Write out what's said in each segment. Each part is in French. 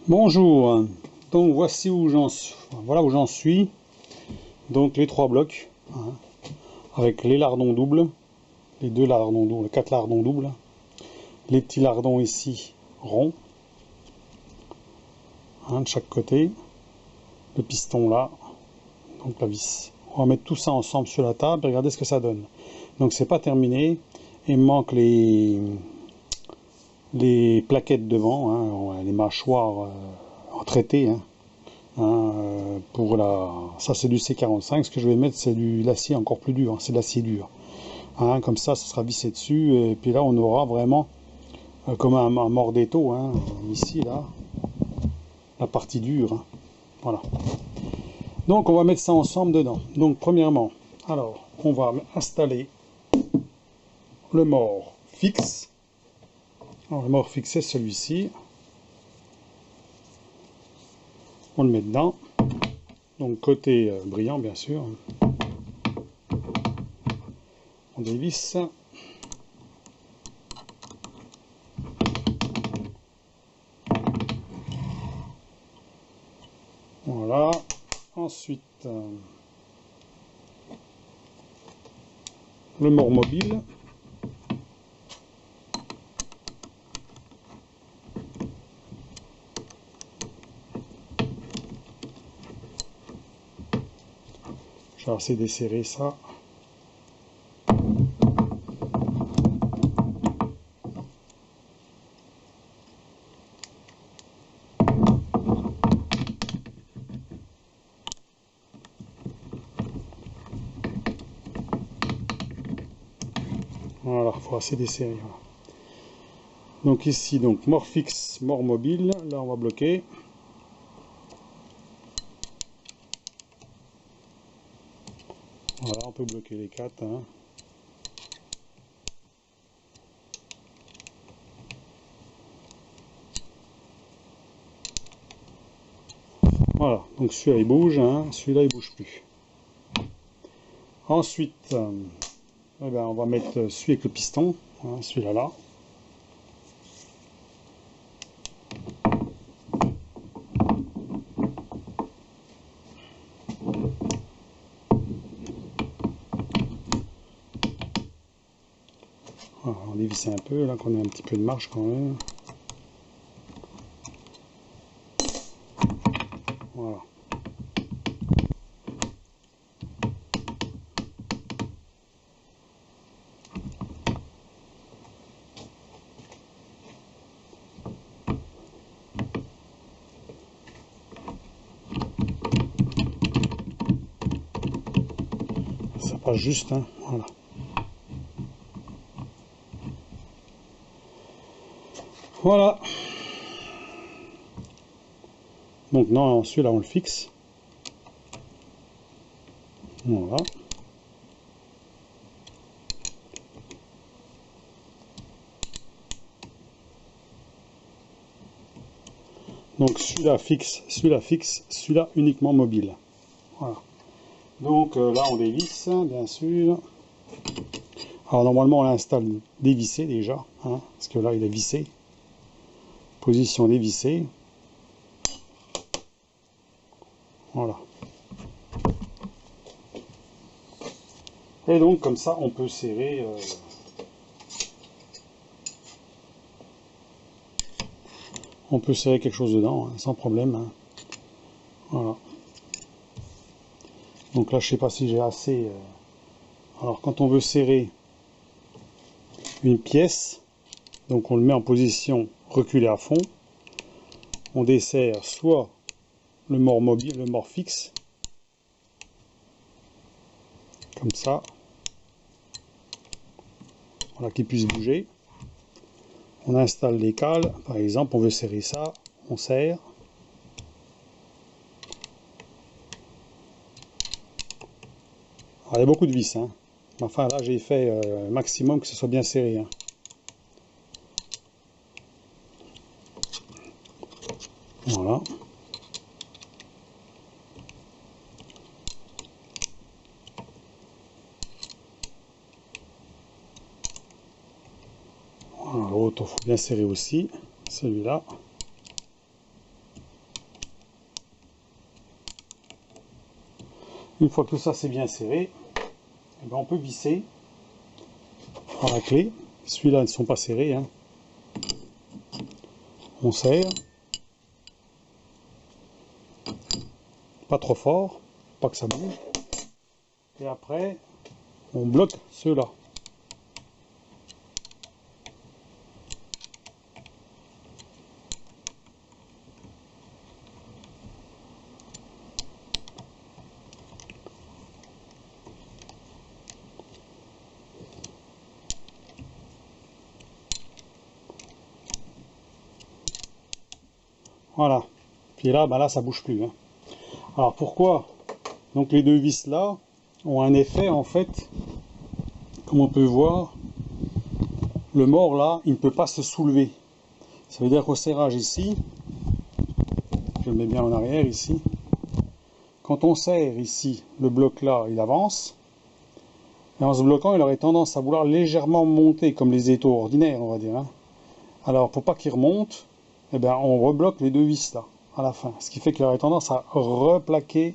Bonjour, donc voici où j'en suis. Voilà où j'en suis. Donc les trois blocs, avec les lardons doubles, les deux lardons doubles, les quatre lardons doubles, les petits lardons ici ronds, de chaque côté, le piston là, donc la vis. On va mettre tout ça ensemble sur la table et regarder ce que ça donne. Donc c'est pas terminé, il me manque les plaquettes devant, les mâchoires en traité. Pour ça c'est du C45, ce que je vais mettre c'est de l'acier encore plus dur, c'est de l'acier dur. Comme ça sera vissé dessus et puis là on aura vraiment comme un mordetto, ici là, la partie dure. Voilà. Donc on va mettre ça ensemble dedans. Donc premièrement, alors on va installer le mort fixe. Alors le mort fixe c'est celui-ci. On le met dedans. Donc côté brillant bien sûr. On dévisse. Voilà. Ensuite, le mort mobile. Je vais essayer de desserrer ça. Voilà, il faut assez desserrer. Voilà. Donc ici, donc mort fixe, mort mobile. Là, on va bloquer. Voilà, on peut bloquer les quatre. Voilà, donc celui-là il bouge, celui-là il bouge plus. Ensuite, on va mettre celui avec le piston, celui-là là. Voilà, on dévisse un peu, là qu'on a un petit peu de marge quand même. Voilà. Ça passe juste, voilà. Voilà. Donc non, celui-là on le fixe. Voilà. Donc celui-là fixe, celui-là uniquement mobile. Voilà. Donc là on dévisse, bien sûr. Alors normalement on l'installe dévissé déjà, parce que là il est vissé. Position dévissée. Voilà. Et donc comme ça on peut serrer. On peut serrer quelque chose dedans, sans problème. Voilà. Donc là je sais pas si j'ai assez. Alors quand on veut serrer une pièce, donc on le met en position reculée à fond. On dessert soit le mort mobile, le mort fixe, comme ça, voilà, qu'il puisse bouger. On installe les cales, par exemple, on veut serrer ça, on serre. Alors, il y a beaucoup de vis, enfin là j'ai fait maximum que ce soit bien serré. Voilà. L'autre, il faut bien serrer aussi, celui-là. Une fois que tout ça c'est bien serré, eh ben, on peut visser par la clé. Celui-là, ils ne sont pas serrés, hein. On serre. Pas trop fort, pas que ça bouge. Et après, on bloque ceux-là. Voilà. Puis là, ben là, ça bouge plus, hein. Alors pourquoi? Donc les deux vis là ont un effet en fait, comme on peut voir, le mort là, il ne peut pas se soulever. Ça veut dire qu'au serrage ici, je le mets bien en arrière ici, quand on serre ici, le bloc là, il avance, et en se bloquant, il aurait tendance à vouloir légèrement monter, comme les étaux ordinaires, on va dire, hein. Alors pour pas qu'il remonte, eh ben, on rebloque les deux vis là, à la fin, ce qui fait qu'il aurait tendance à replaquer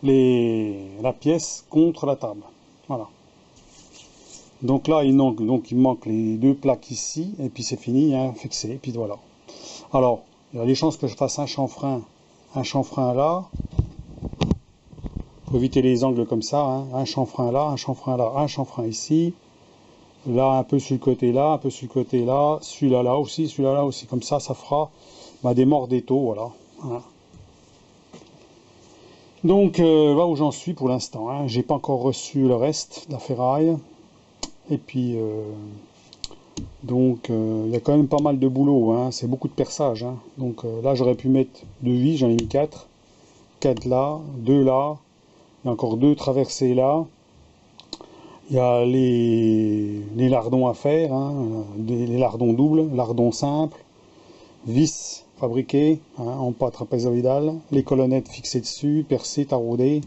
la pièce contre la table. Voilà. Donc là, il manque les deux plaques ici, et puis c'est fini, hein, fixé, et puis voilà. Alors, il y a des chances que je fasse un chanfrein là, pour éviter les angles comme ça, hein, un chanfrein là, un chanfrein là, un chanfrein ici, là un peu sur le côté là, un peu sur le côté là, celui-là là aussi, celui-là là aussi, comme ça fera des morts d'étau, voilà. Voilà. Donc là où j'en suis pour l'instant, hein, j'ai pas encore reçu le reste de la ferraille, et puis donc il y a quand même pas mal de boulot, hein, c'est beaucoup de perçage, hein. Donc là j'aurais pu mettre 2 vis, j'en ai mis 4 là, 2 là, il y a encore 2 traversées là, il y a les lardons à faire, hein, les lardons doubles, lardons simples, vis fabriquées, hein, en pâte trapézoïdale, les colonnettes fixées dessus, percées, taraudées.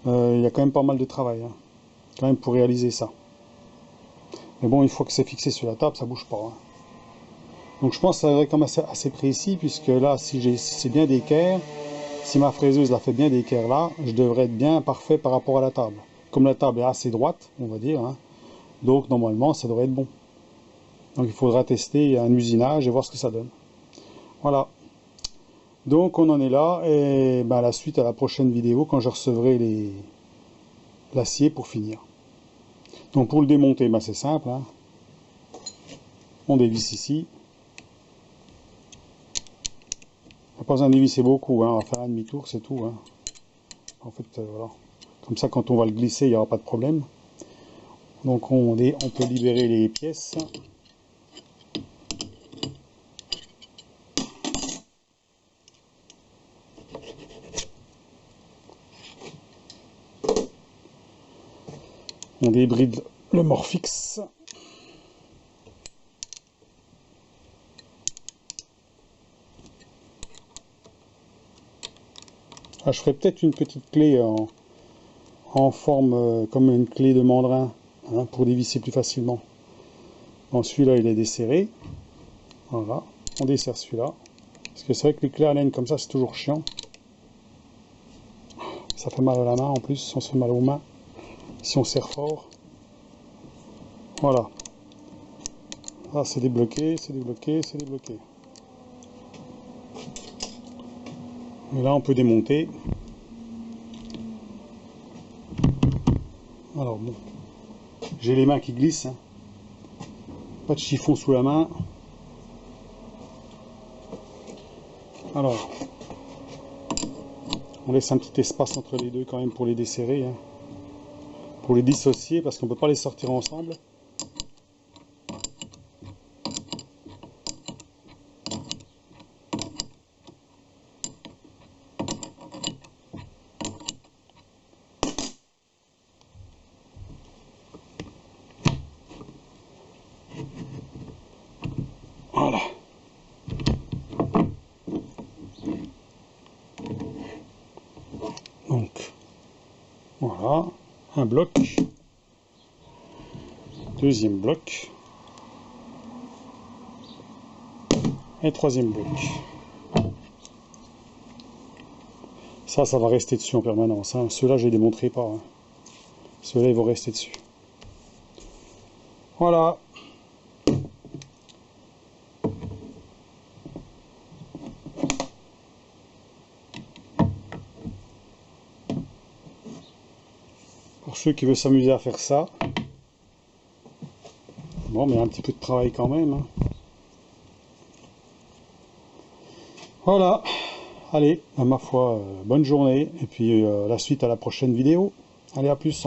Il y a quand même pas mal de travail, hein, quand même pour réaliser ça. Mais bon, une fois que c'est fixé sur la table, ça bouge pas, hein. Donc je pense que ça devrait être quand même assez précis, puisque là, si c'est bien d'équerre, si ma fraiseuse la fait bien d'équerre là, je devrais être bien parfait par rapport à la table. Comme la table est assez droite, on va dire, hein, donc normalement ça devrait être bon. Donc il faudra tester un usinage et voir ce que ça donne. Voilà. Donc on en est là, et ben, la suite à la prochaine vidéo quand je recevrai l'acier pour finir. Donc pour le démonter, ben, c'est simple, hein. On dévisse ici. On n'a pas besoin de dévisser beaucoup, hein. On va faire un demi-tour, c'est tout, hein. En fait, voilà. Comme ça, quand on va le glisser, il n'y aura pas de problème. Donc on peut libérer les pièces. On débride le mort fixe. Ah, je ferai peut-être une petite clé en forme comme une clé de mandrin, hein, pour dévisser plus facilement. Bon, celui-là, il est desserré. Voilà, on desserre celui-là. Parce que c'est vrai que les clés à laine comme ça, c'est toujours chiant. Ça fait mal à la main en plus, on se fait mal aux mains si on serre fort. Voilà. Là, c'est débloqué, c'est débloqué, c'est débloqué. Et là, on peut démonter. Alors bon, j'ai les mains qui glissent, hein. Pas de chiffon sous la main. Alors, on laisse un petit espace entre les deux quand même pour les desserrer, hein, pour les dissocier parce qu'on ne peut pas les sortir ensemble. Voilà. Donc, voilà, un bloc, deuxième bloc, et troisième bloc. Ça va rester dessus en permanence. Hein. Ceux-là, je les démonterai pas. Hein. Ceux-là, ils vont rester dessus. Voilà. Pour ceux qui veulent s'amuser à faire ça. Bon, mais un petit peu de travail quand même. Hein. Voilà. Allez, à ma foi, bonne journée. Et puis la suite à la prochaine vidéo. Allez, à plus.